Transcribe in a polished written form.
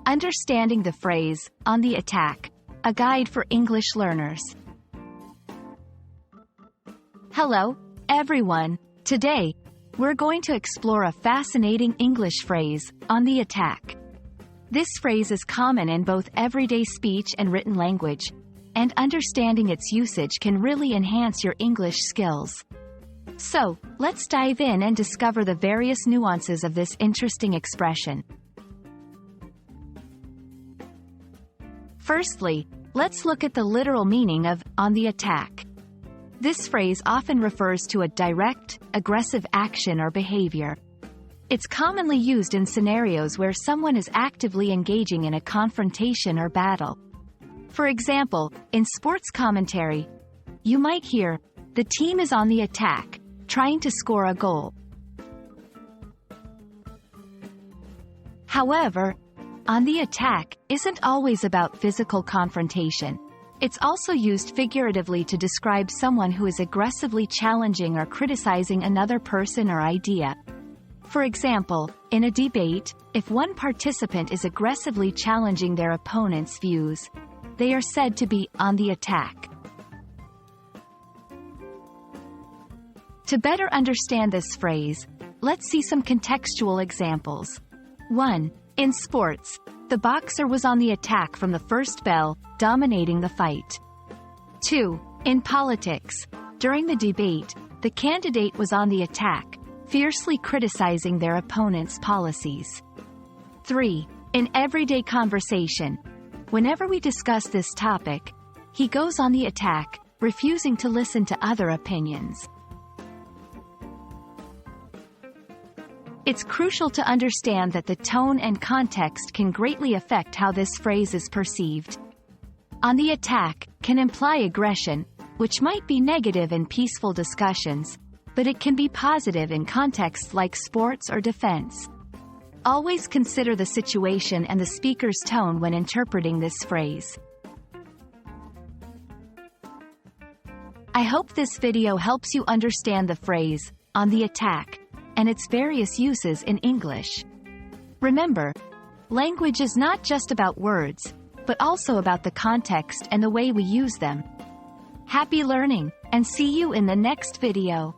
Understanding the phrase, on the attack, a guide for English learners. Hello, everyone. Today, we're going to explore a fascinating English phrase, on the attack. This phrase is common in both everyday speech and written language, and understanding its usage can really enhance your English skills. So, let's dive in and discover the various nuances of this interesting expression. Firstly, let's look at the literal meaning of on the attack. This phrase often refers to a direct, aggressive action or behavior. It's commonly used in scenarios where someone is actively engaging in a confrontation or battle. For example, in sports commentary, you might hear, "The team is on the attack, trying to score a goal." However, on the attack isn't always about physical confrontation. It's also used figuratively to describe someone who is aggressively challenging or criticizing another person or idea. For example, in a debate, if one participant is aggressively challenging their opponent's views, they are said to be on the attack. To better understand this phrase, let's see some contextual examples. 1. In sports, the boxer was on the attack from the first bell, dominating the fight. 2. In politics, during the debate, the candidate was on the attack, fiercely criticizing their opponent's policies. 3. In everyday conversation, whenever we discuss this topic, he goes on the attack, refusing to listen to other opinions. It's crucial to understand that the tone and context can greatly affect how this phrase is perceived. On the attack can imply aggression, which might be negative in peaceful discussions, but it can be positive in contexts like sports or defense. Always consider the situation and the speaker's tone when interpreting this phrase. I hope this video helps you understand the phrase, on the attack, and its various uses in English. Remember, language is not just about words, but also about the context and the way we use them. Happy learning, and see you in the next video.